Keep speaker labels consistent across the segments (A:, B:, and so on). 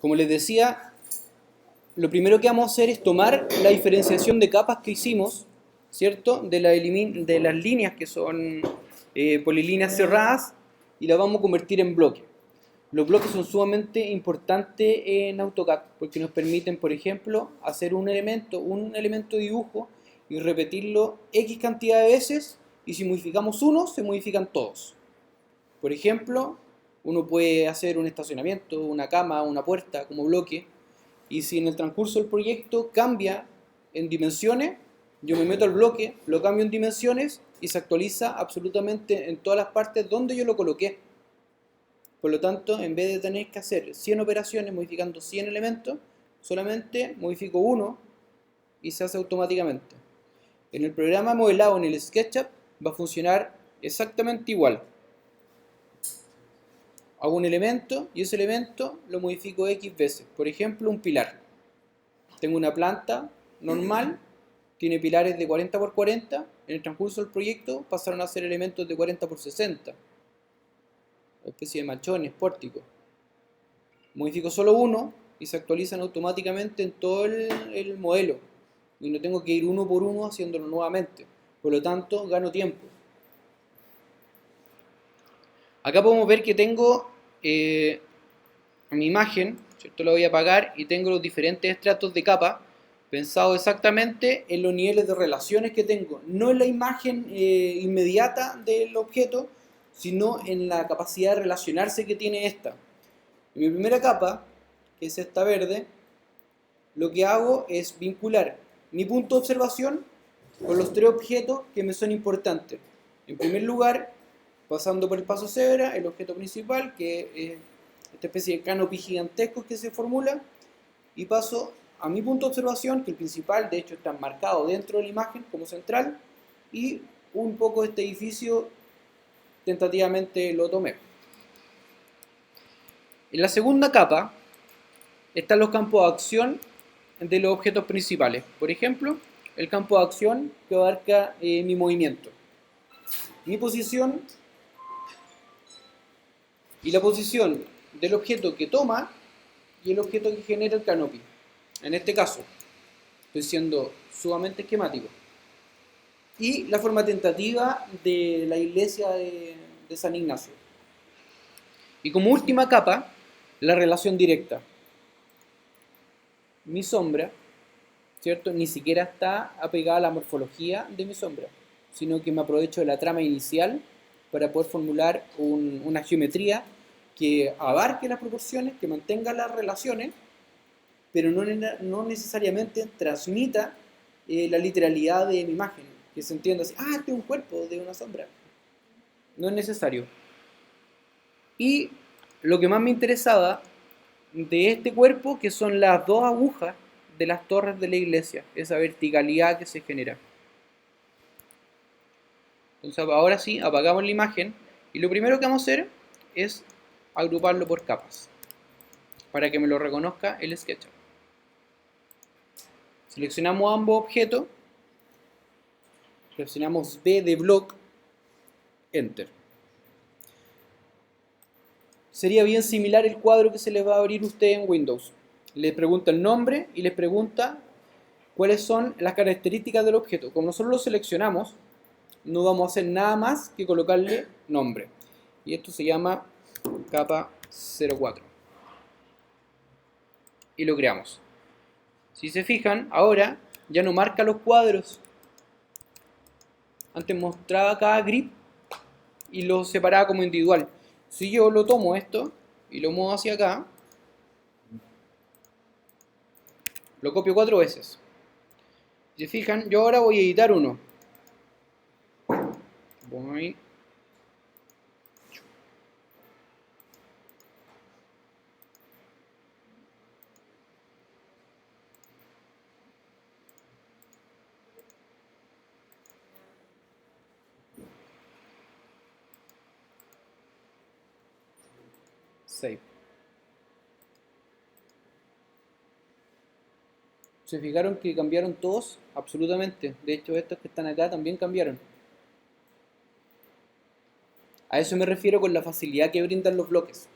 A: Como les decía, lo primero que vamos a hacer es tomar la diferenciación de capas que hicimos, ¿cierto? De las líneas que son polilíneas cerradas y las vamos a convertir en bloques. Los bloques son sumamente importantes en AutoCAD porque nos permiten, por ejemplo, hacer un elemento de dibujo y repetirlo X cantidad de veces, y si modificamos uno, se modifican todos. Por ejemplo, uno puede hacer un estacionamiento, una cama, una puerta como bloque, y si en el transcurso del proyecto cambia en dimensiones, yo me meto al bloque, lo cambio en dimensiones y se actualiza absolutamente en todas las partes donde yo lo coloqué. Por lo tanto, en vez de tener que hacer 100 operaciones modificando 100 elementos, solamente modifico uno y se hace automáticamente. En el programa modelado, en el SketchUp, va a funcionar exactamente igual. Hago un elemento y ese elemento lo modifico X veces. Por ejemplo, un pilar. Tengo una planta normal, tiene pilares de 40 por 40. En el transcurso del proyecto pasaron a ser elementos de 40 por 60. Una especie de machones, pórticos. Modifico solo uno y se actualizan automáticamente en todo el modelo. Y no tengo que ir uno por uno haciéndolo nuevamente. Por lo tanto, gano tiempo. Acá podemos ver que tengo mi imagen, ¿cierto? La voy a apagar y tengo los diferentes estratos de capa pensado exactamente en los niveles de relaciones que tengo, no en la imagen inmediata del objeto, sino en la capacidad de relacionarse que tiene esta. En mi primera capa, que es esta verde, lo que hago es vincular mi punto de observación con los tres objetos que me son importantes. En primer lugar, pasando por el paso cebra, el objeto principal, que es esta especie de canopy gigantesco que se formula, y paso a mi punto de observación, que el principal de hecho está marcado dentro de la imagen como central, y un poco este edificio tentativamente lo tomé. En la segunda capa están los campos de acción de los objetos principales. Por ejemplo, el campo de acción que abarca mi movimiento, mi posición y la posición del objeto que toma y el objeto que genera el canopy. En este caso, estoy siendo sumamente esquemático. Y la forma tentativa de la iglesia de San Ignacio. Y como última capa, la relación directa. Mi sombra, ¿cierto? Ni siquiera está apegada a la morfología de mi sombra, sino que me aprovecho de la trama inicial para poder formular una geometría que abarque las proporciones, que mantenga las relaciones, pero no necesariamente transmita la literalidad de mi imagen, que se entienda así, este es un cuerpo de una sombra. No es necesario. Y lo que más me interesaba de este cuerpo, que son las dos agujas de las torres de la iglesia, esa verticalidad que se genera. Entonces ahora sí, apagamos la imagen y lo primero que vamos a hacer es agruparlo por capas para que me lo reconozca el SketchUp. Seleccionamos ambos objetos, presionamos B de block, Enter. Sería bien similar el cuadro que se les va a abrir a usted en Windows. Les pregunta el nombre y les pregunta cuáles son las características del objeto. Como nosotros lo seleccionamos, no vamos a hacer nada más que colocarle nombre. Y esto se llama capa 04. Y lo creamos. Si se fijan, ahora ya no marca los cuadros. Antes mostraba cada grip y lo separaba como individual. Si yo lo tomo esto y lo muevo hacia acá, lo copio 4 veces. Si se fijan, yo ahora voy a editar uno. Voy. Save. ¿Se fijaron que cambiaron todos? Absolutamente. De hecho, estos que están acá también cambiaron. A eso me refiero con la facilidad que brindan los bloques.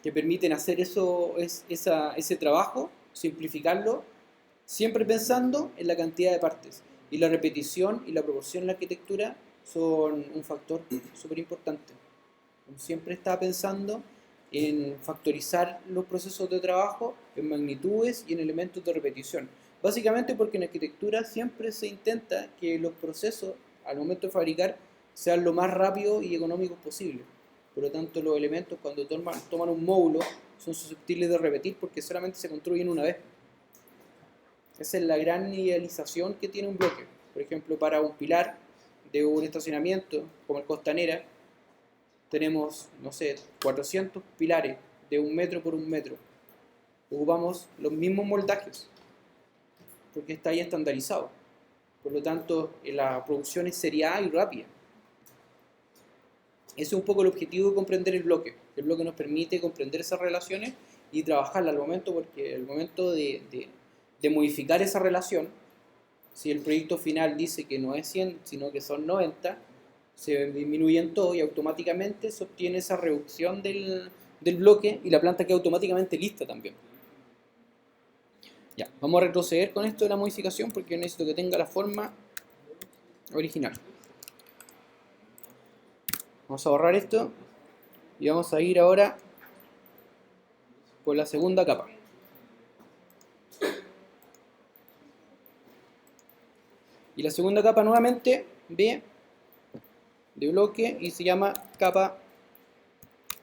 A: que permiten hacer ese trabajo, simplificarlo, siempre pensando en la cantidad de partes. Y la repetición y la proporción en la arquitectura son un factor súper importante. Siempre está pensando en factorizar los procesos de trabajo en magnitudes y en elementos de repetición. Básicamente porque en arquitectura siempre se intenta que los procesos, al momento de fabricar, sean lo más rápido y económicos posible. Por lo tanto, los elementos cuando toman un módulo son susceptibles de repetir porque solamente se construyen una vez. Esa es la gran idealización que tiene un bloque. Por ejemplo, para un pilar de un estacionamiento como el Costanera, tenemos, no sé, 400 pilares de 1 metro por 1 metro. Ocupamos los mismos moldajes porque está ahí estandarizado. Por lo tanto, la producción es seriada y rápida. Ese es un poco el objetivo de comprender el bloque. El bloque nos permite comprender esas relaciones y trabajarlas al momento, porque el momento de modificar esa relación, si el proyecto final dice que no es 100, sino que son 90, se disminuyen todo y automáticamente se obtiene esa reducción del bloque y la planta queda automáticamente lista también. Ya, vamos a retroceder con esto de la modificación porque yo necesito que tenga la forma original. Vamos a borrar esto y vamos a ir ahora por la segunda capa. Y la segunda capa nuevamente B de bloque y se llama capa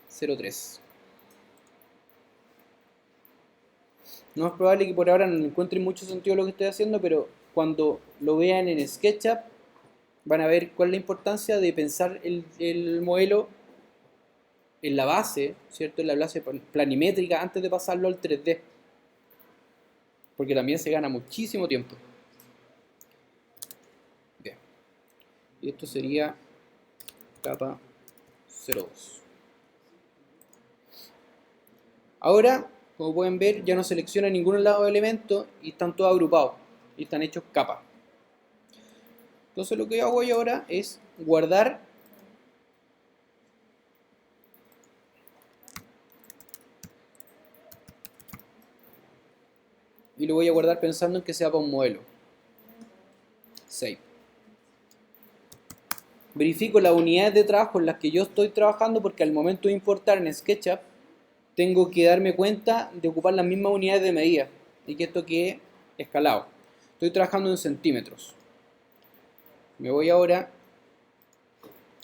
A: 03. No es probable que por ahora no encuentren mucho sentido lo que estoy haciendo, pero cuando lo vean en SketchUp van a ver cuál es la importancia de pensar el modelo en la base, ¿cierto? En la base planimétrica antes de pasarlo al 3D. Porque también se gana muchísimo tiempo. Bien. Y esto sería capa 02. Ahora, como pueden ver, ya no selecciona ningún lado de elemento y están todos agrupados y están hechos capas. Entonces lo que hago yo ahora es guardar y lo voy a guardar pensando en que sea para un modelo. Save. Verifico las unidades de trabajo en las que yo estoy trabajando porque al momento de importar en SketchUp tengo que darme cuenta de ocupar las mismas unidades de medida y que esto quede escalado. Estoy trabajando en centímetros. Me voy ahora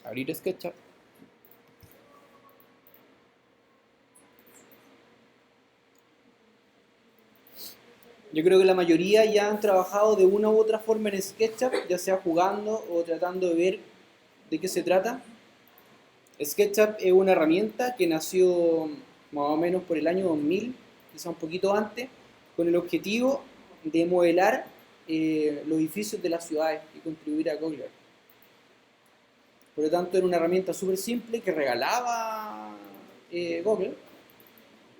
A: a abrir SketchUp. Yo creo que la mayoría ya han trabajado de una u otra forma en SketchUp, ya sea jugando o tratando de ver de qué se trata. SketchUp es una herramienta que nació más o menos por el año 2000, quizá un poquito antes, con el objetivo de modelar los edificios de las ciudades y contribuir a Google. Por lo tanto, era una herramienta súper simple que regalaba Google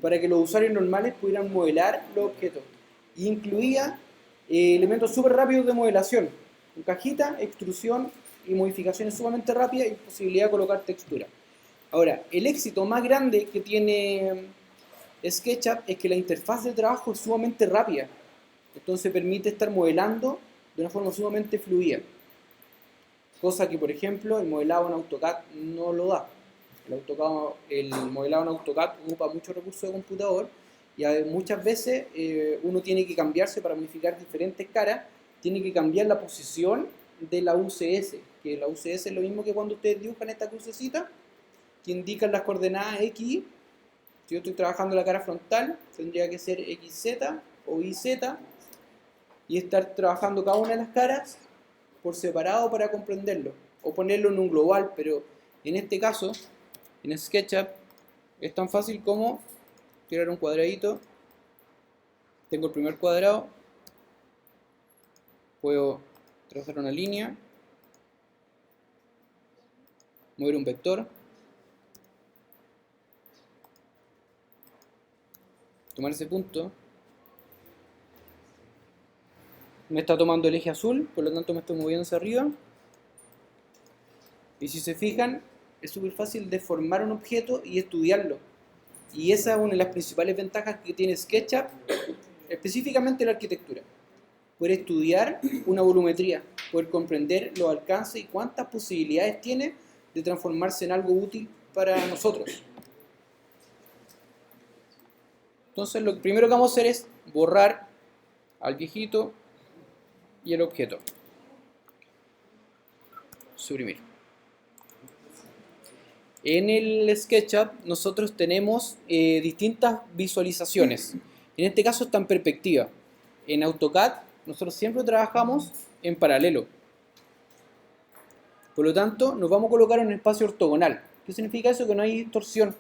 A: para que los usuarios normales pudieran modelar los objetos. Y incluía elementos súper rápidos de modelación, con cajita, extrusión y modificaciones sumamente rápidas y posibilidad de colocar textura. Ahora, el éxito más grande que tiene SketchUp es que la interfaz de trabajo es sumamente rápida. Entonces permite estar modelando de una forma sumamente fluida. Cosa que, por ejemplo, el modelado en AutoCAD no lo da. El modelado en AutoCAD ocupa muchos recursos de computador y muchas veces uno tiene que cambiarse para modificar diferentes caras, tiene que cambiar la posición de la UCS, que la UCS es lo mismo que cuando ustedes dibujan esta crucecita, que indican las coordenadas X. Si yo estoy trabajando la cara frontal, tendría que ser XZ o YZ y estar trabajando cada una de las caras por separado para comprenderlo, o ponerlo en un global, pero en este caso, en SketchUp, es tan fácil como tirar un cuadradito, tengo el primer cuadrado, puedo trazar una línea, mover un vector, tomar ese punto, me está tomando el eje azul, por lo tanto me estoy moviendo hacia arriba, y si se fijan, es súper fácil deformar un objeto y estudiarlo. Y esa es una de las principales ventajas que tiene SketchUp, específicamente la arquitectura. Poder estudiar una volumetría, poder comprender los alcances y cuántas posibilidades tiene de transformarse en algo útil para nosotros. Entonces lo primero que vamos a hacer es borrar al viejito y el objeto. Suprimir. En el SketchUp nosotros tenemos distintas visualizaciones. En este caso está en perspectiva. En AutoCAD nosotros siempre trabajamos en paralelo. Por lo tanto, nos vamos a colocar en un espacio ortogonal. ¿Qué significa eso? Que no hay distorsión.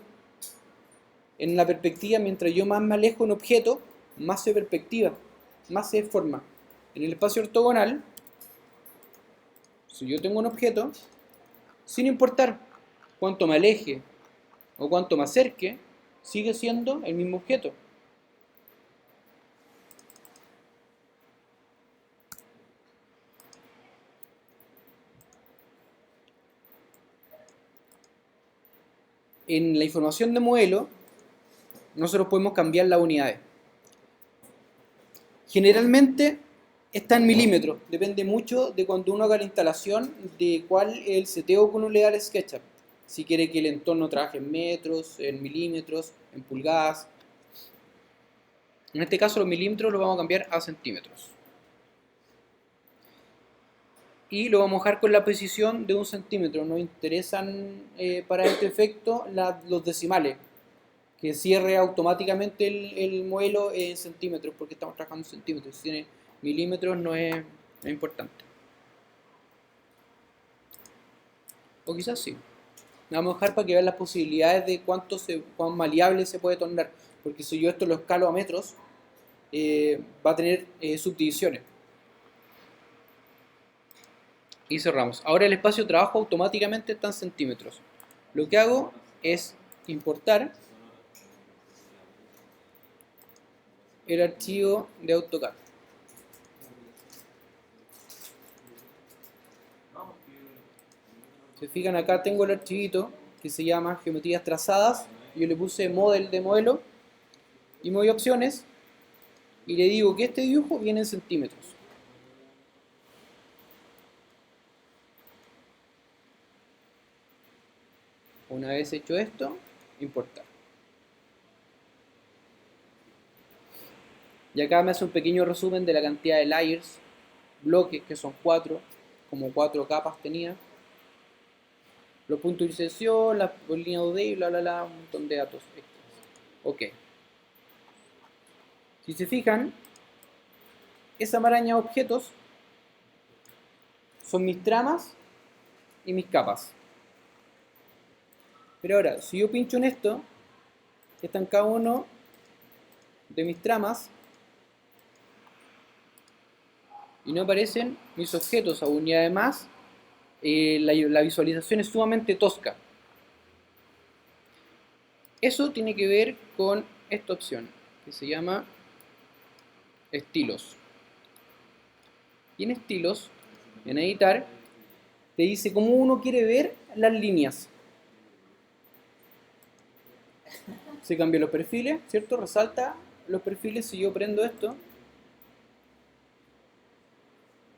A: En la perspectiva, mientras yo más me alejo de un objeto, más se ve perspectiva, más se forma. En el espacio ortogonal, si yo tengo un objeto, sin importar cuánto me aleje o cuánto me acerque, sigue siendo el mismo objeto. En la información de modelo, nosotros podemos cambiar las unidades. Generalmente está en milímetros, depende mucho de cuando uno haga la instalación de cuál es el seteo que uno le da al SketchUp. Si quiere que el entorno trabaje en metros, en milímetros, en pulgadas. En este caso los milímetros los vamos a cambiar a centímetros. Y lo vamos a dejar con la precisión de 1 centímetro. Nos interesan para este efecto los decimales. Que cierre automáticamente el modelo en centímetros, porque estamos trabajando en centímetros. Si tiene milímetros no es importante. O quizás sí. Vamos a dejar para que vean las posibilidades de cuán maleable se puede tornar. Porque si yo esto lo escalo a metros, va a tener subdivisiones. Y cerramos. Ahora el espacio de trabajo automáticamente está en centímetros. Lo que hago es importar el archivo de AutoCAD. Se fijan, acá tengo el archivito que se llama geometrías trazadas. Yo le puse model de modelo y me voy a opciones y le digo que este dibujo viene en centímetros. Una vez hecho esto, importar. Y acá me hace un pequeño resumen de la cantidad de layers, bloques, que son 4, como 4 capas tenía. Los puntos de inserción, las líneas UD y bla bla bla, un montón de datos extras. Ok. Si se fijan, esa maraña de objetos son mis tramas y mis capas. Pero ahora, si yo pincho en esto, que están cada uno de mis tramas, y no aparecen mis objetos aún, y además la visualización es sumamente tosca. Eso tiene que ver con esta opción, que se llama estilos. Y en estilos, en editar, te dice cómo uno quiere ver las líneas. Se cambian los perfiles, ¿cierto? Resalta los perfiles si yo prendo esto.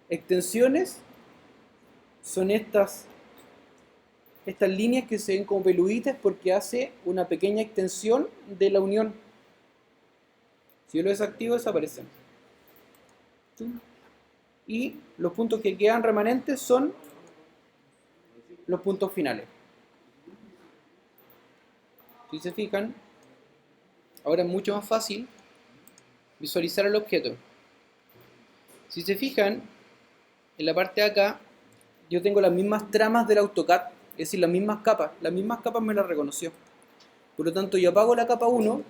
A: Extensiones son estas líneas que se ven como peluditas porque hace una pequeña extensión de la unión. Si yo lo desactivo, desaparecen. Y los puntos que quedan remanentes son los puntos finales. Si se fijan, ahora es mucho más fácil visualizar el objeto. Si se fijan, en la parte de acá, yo tengo las mismas tramas del AutoCAD, es decir, las mismas capas me las reconoció. Por lo tanto, yo apago la capa 1,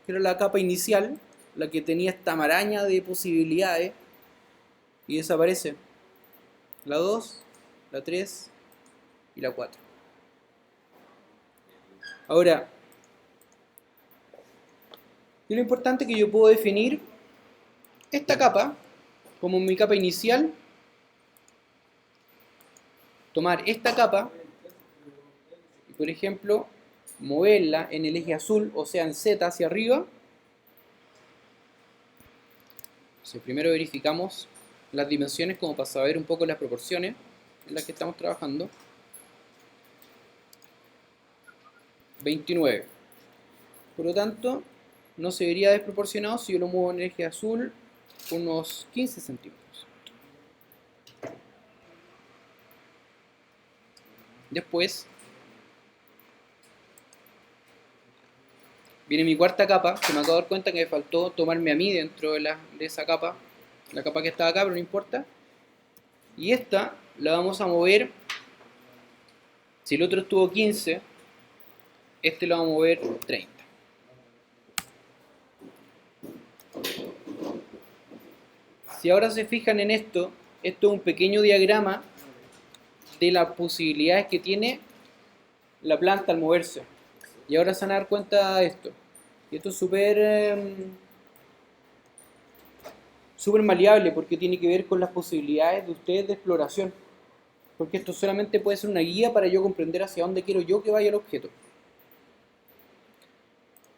A: que era la capa inicial, la que tenía esta maraña de posibilidades, y desaparece la 2, la 3 y la 4. Ahora, y lo importante es que yo puedo definir esta capa como mi capa inicial, tomar esta capa y, por ejemplo, moverla en el eje azul, o sea en Z hacia arriba. Entonces, primero verificamos las dimensiones como para saber un poco las proporciones en las que estamos trabajando. 29. Por lo tanto, no se vería desproporcionado si yo lo muevo en el eje azul unos 15 centímetros. Después viene mi cuarta capa, que me acabo de dar cuenta que me faltó tomarme a mí dentro de esa capa, la capa que estaba acá, pero no importa. Y esta la vamos a mover, si el otro estuvo 15, este lo vamos a mover 30. Si ahora se fijan en esto es un pequeño diagrama de las posibilidades que tiene la planta al moverse. Y ahora se van a dar cuenta de esto. Y esto es súper maleable porque tiene que ver con las posibilidades de ustedes de exploración. Porque esto solamente puede ser una guía para yo comprender hacia dónde quiero yo que vaya el objeto.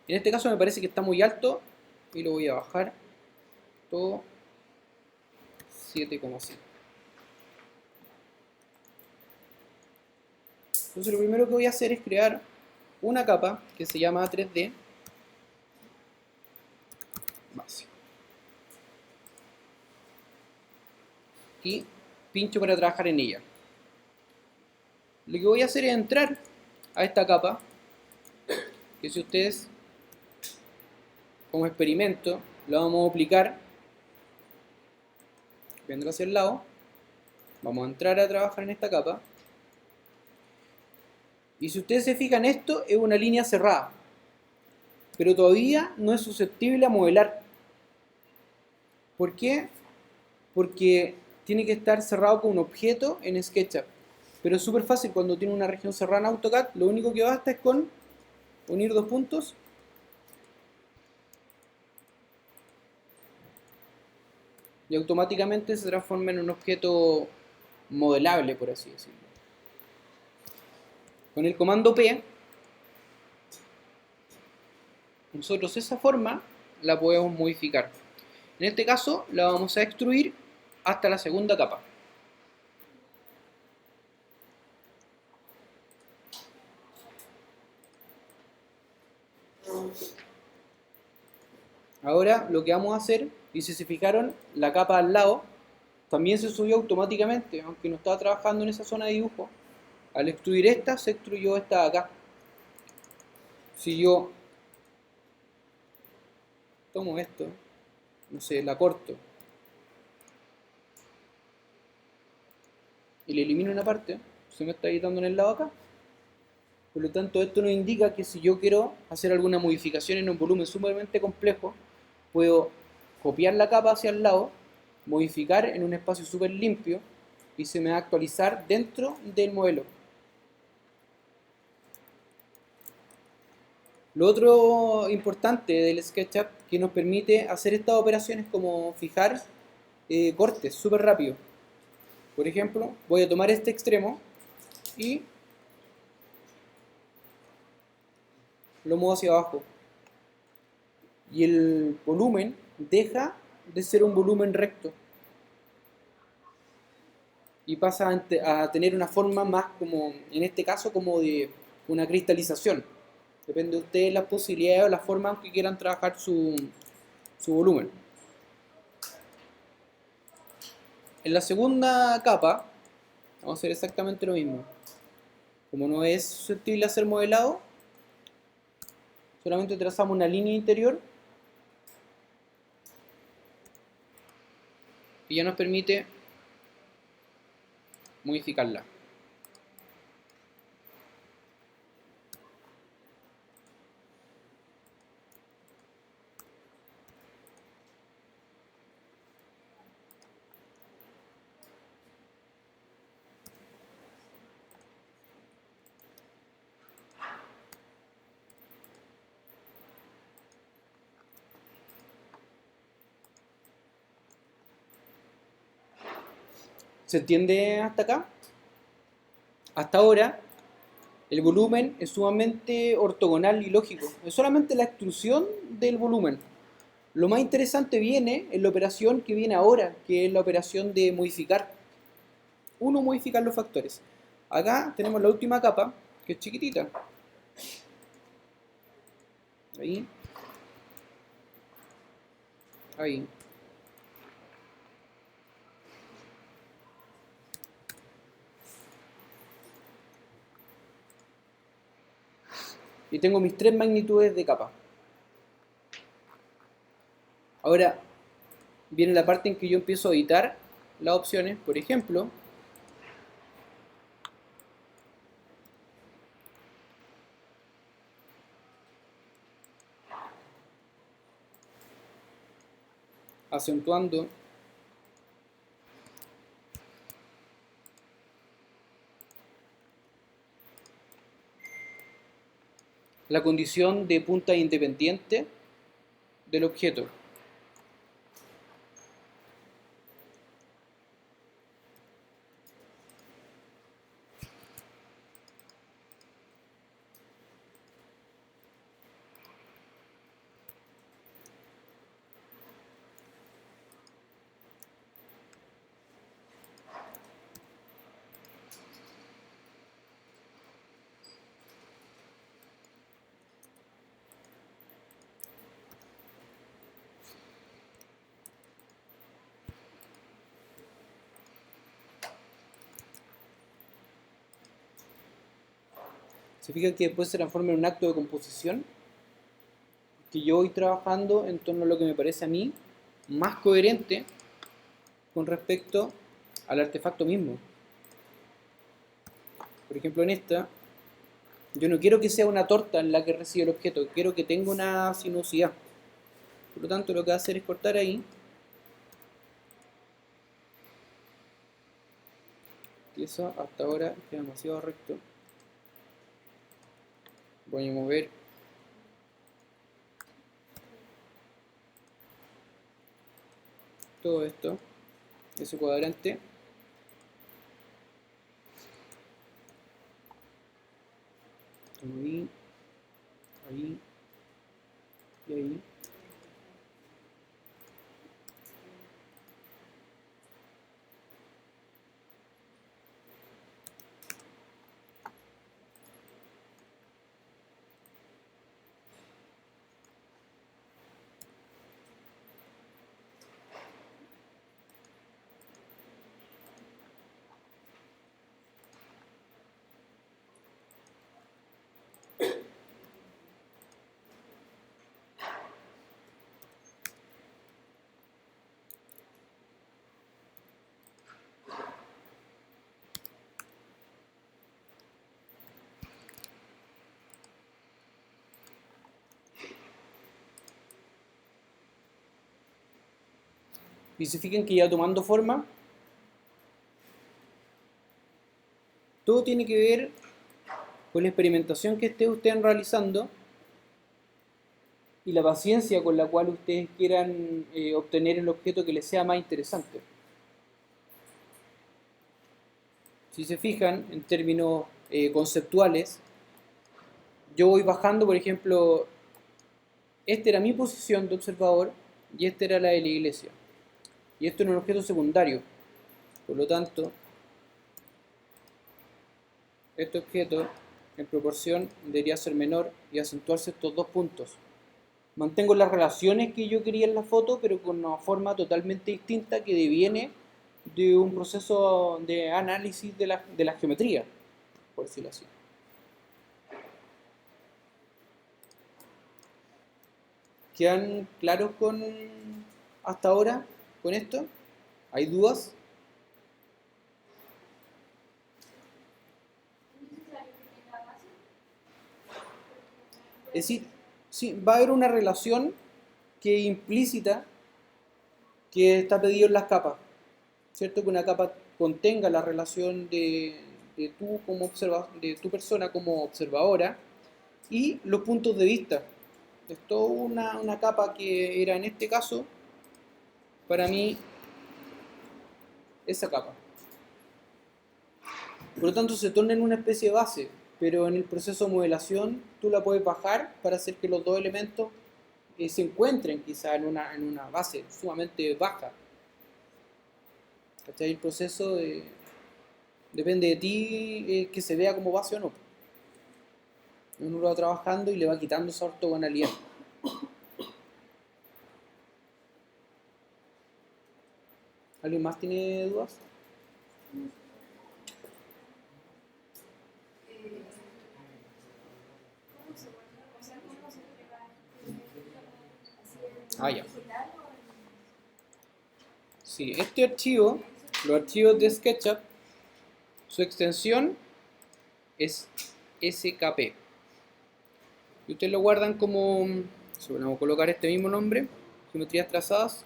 A: En este caso me parece que está muy alto y lo voy a bajar todo 7,5. Entonces lo primero que voy a hacer es crear una capa que se llama 3D base. Y pincho para trabajar en ella. Lo que voy a hacer es entrar a esta capa, que si ustedes como experimento lo vamos a aplicar viendo hacia el lado, vamos a entrar a trabajar en esta capa. Y si ustedes se fijan, esto es una línea cerrada, pero todavía no es susceptible a modelar. ¿Por qué? Porque tiene que estar cerrado con un objeto en SketchUp. Pero es súper fácil cuando tiene una región cerrada en AutoCAD. Lo único que basta es con unir dos puntos y automáticamente se transforma en un objeto modelable, por así decirlo. Con el comando P, nosotros esa forma la podemos modificar. En este caso la vamos a extruir hasta la segunda capa. Ahora lo que vamos a hacer, y si se fijaron, la capa al lado también se subió automáticamente, aunque no estaba trabajando en esa zona de dibujo. Al extruir esta, se extruyó esta de acá. Si yo tomo esto, no sé, la corto y le elimino una parte, se me está editando en el lado acá. Por lo tanto, esto nos indica que si yo quiero hacer alguna modificación en un volumen sumamente complejo, puedo copiar la capa hacia el lado, modificar en un espacio súper limpio y se me va a actualizar dentro del modelo. Lo otro importante del SketchUp que nos permite hacer estas operaciones como fijar cortes súper rápido. Por ejemplo, voy a tomar este extremo y lo muevo hacia abajo. Y el volumen deja de ser un volumen recto y pasa a tener una forma más como, en este caso, como de una cristalización. Depende de ustedes las posibilidades o la forma en que quieran trabajar su volumen. En la segunda capa vamos a hacer exactamente lo mismo. Como no es susceptible a ser modelado, solamente trazamos una línea interior y ya nos permite modificarla. ¿Se entiende hasta acá? Hasta ahora El volumen es sumamente ortogonal y lógico. Es solamente la extrusión del volumen. Lo más interesante viene en la operación que viene ahora, que es la operación de modificar. Uno, modificar los factores. Acá tenemos la última capa, que es chiquitita. Ahí. Ahí. Y tengo mis tres magnitudes de capa. Ahora viene la parte en que yo empiezo a editar las opciones. Por ejemplo, acentuando la condición de punta independiente del objeto. Se fijan que después se transforma en un acto de composición, que yo voy trabajando en torno a lo que me parece a mí más coherente con respecto al artefacto mismo. Por ejemplo, en esta, yo no quiero que sea una torta en la que recibe el objeto, quiero que tenga una sinuosidad. Por lo tanto, lo que voy a hacer es cortar ahí. Y eso hasta ahora queda demasiado recto. Voy a mover todo esto, ese cuadrante. Ahí, ahí y ahí. Y se fijan que ya tomando forma, todo tiene que ver con la experimentación que ustedes realizando y la paciencia con la cual ustedes quieran obtener el objeto que les sea más interesante. Si se fijan en términos conceptuales, yo voy bajando, por ejemplo, esta era mi posición de observador y esta era la de la iglesia. Y esto era un objeto secundario. Por lo tanto, este objeto en proporción debería ser menor y acentuarse estos dos puntos. Mantengo las relaciones que yo quería en la foto, pero con una forma totalmente distinta que deviene de un proceso de análisis de la geometría, por decirlo así. ¿Quedan claros con hasta ahora con esto? ¿Hay dudas? Es decir, sí, va a haber una relación que es implícita que está pedido en las capas, ¿cierto? Que una capa contenga la relación de tú como de tu persona como observadora y los puntos de vista. Es toda una capa que era en este caso, para mí, esa capa. Por lo tanto, se torna en una especie de base. pero en el proceso de modelación tú la puedes bajar para hacer que los dos elementos se encuentren quizá en una base sumamente baja. ¿Cachai? El proceso depende de ti que se vea como base o no. Uno lo va trabajando y le va quitando esa ortogonalidad. ¿Alguien más tiene dudas? Ah, ya. Sí, este archivo, los archivos de SketchUp, su extensión es SKP. Y ustedes lo guardan como, vamos a colocar este mismo nombre, geometrías trazadas,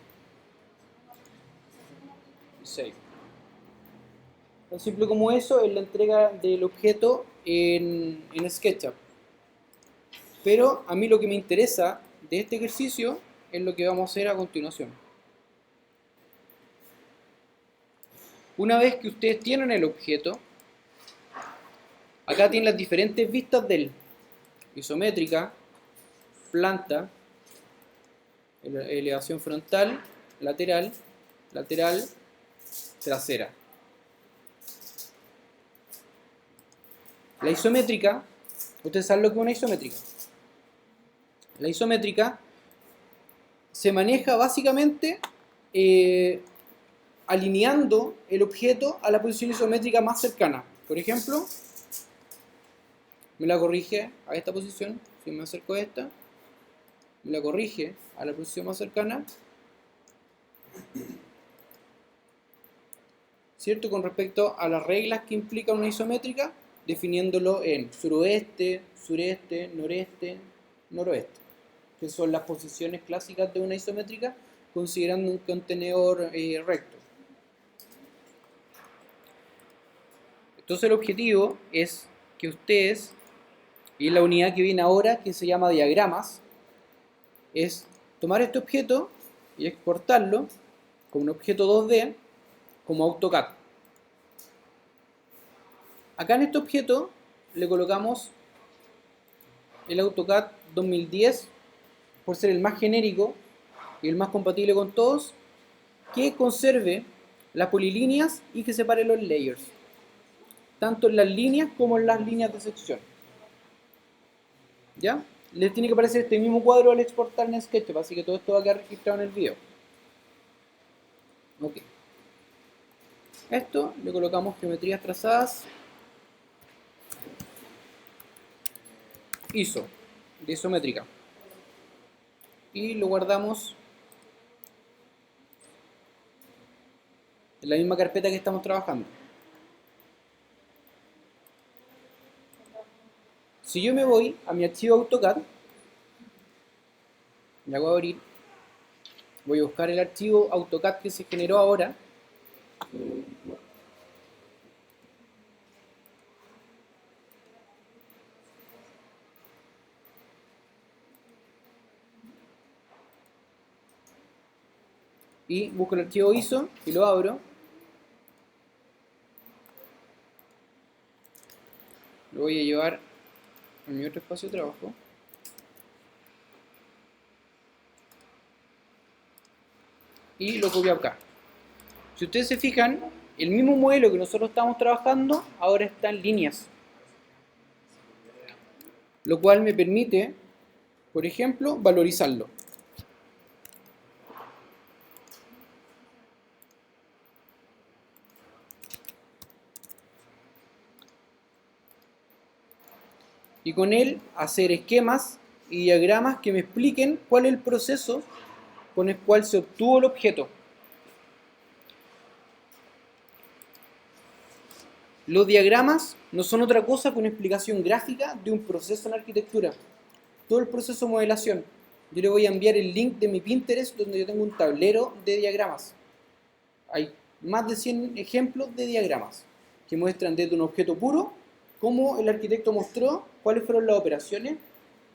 A: y save. Tan simple como eso es la entrega del objeto en SketchUp. Pero a mí lo que me interesa de este ejercicio es lo que vamos a hacer a continuación. Una vez que ustedes tienen el objeto, acá tienen las diferentes vistas de él. Isométrica, planta, elevación frontal, lateral, lateral, trasera. La isométrica, ustedes saben lo que es una isométrica. La isométrica se maneja básicamente alineando el objeto a la posición isométrica más cercana. Por ejemplo, me la corrige a esta posición, si me acerco a esta, me la corrige a la posición más cercana, ¿cierto? Con respecto a las reglas que implica una isométrica, definiéndolo en suroeste, sureste, noreste, noroeste, que son las posiciones clásicas de una isométrica, considerando un contenedor recto. Entonces el objetivo es que ustedes, y la unidad que viene ahora, que se llama diagramas, es tomar este objeto y exportarlo como un objeto 2D, como AutoCAD. Acá en este objeto le colocamos el AutoCAD 2010, por ser el más genérico y el más compatible con todos, que conserve las polilíneas y que separe los layers, tanto en las líneas como en las líneas de sección. ¿Ya? Les tiene que aparecer este mismo cuadro al exportar en SketchUp, así que todo esto va a quedar registrado en el video. Ok. A esto le colocamos geometrías trazadas ISO, de isométrica. Y lo guardamos en la misma carpeta que estamos trabajando. Si yo me voy a mi archivo AutoCAD, le hago abrir, voy a buscar el archivo AutoCAD que se generó ahora. Y busco el archivo ISO y lo abro. Lo voy a llevar a mi otro espacio de trabajo. Y lo copio acá. Si ustedes se fijan, el mismo modelo que nosotros estamos trabajando ahora está en líneas. Lo cual me permite, por ejemplo, valorizarlo. Y con él hacer esquemas y diagramas que me expliquen cuál es el proceso con el cual se obtuvo el objeto. Los diagramas no son otra cosa que una explicación gráfica de un proceso en arquitectura. Todo el proceso de modelación. Yo le voy a enviar el link de mi Pinterest donde yo tengo un tablero de diagramas. Hay más de 100 ejemplos de diagramas que muestran desde un objeto puro cómo el arquitecto mostró cuáles fueron las operaciones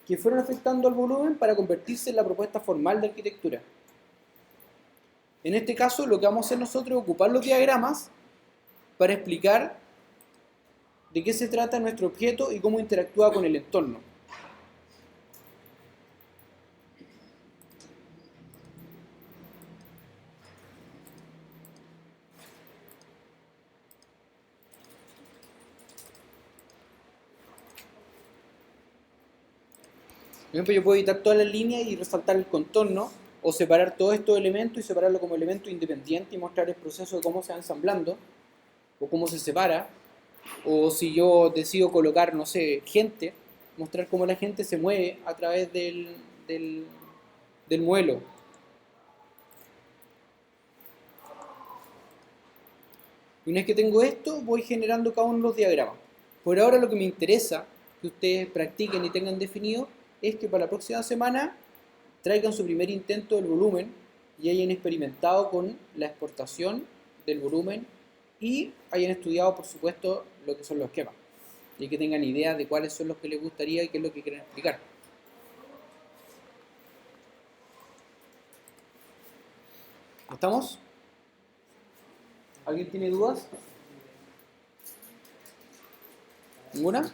A: que fueron afectando al volumen para convertirse en la propuesta formal de arquitectura. En este caso, lo que vamos a hacer nosotros es ocupar los diagramas para explicar de qué se trata nuestro objeto y cómo interactúa con el entorno. Por ejemplo, yo puedo editar todas las líneas y resaltar el contorno, o separar todos estos elementos y separarlo como elemento independiente y mostrar el proceso de cómo se va ensamblando, o cómo se separa, o si yo decido colocar, no sé, gente, mostrar cómo la gente se mueve a través del modelo. Y una vez que tengo esto, voy generando cada uno de los diagramas. Por ahora lo que me interesa que ustedes practiquen y tengan definido es que para la próxima semana traigan su primer intento del volumen y hayan experimentado con la exportación del volumen y hayan estudiado, por supuesto, lo que son los esquemas y que tengan idea de cuáles son los que les gustaría y qué es lo que quieren explicar. ¿Estamos? ¿Alguien tiene dudas? ¿Ninguna?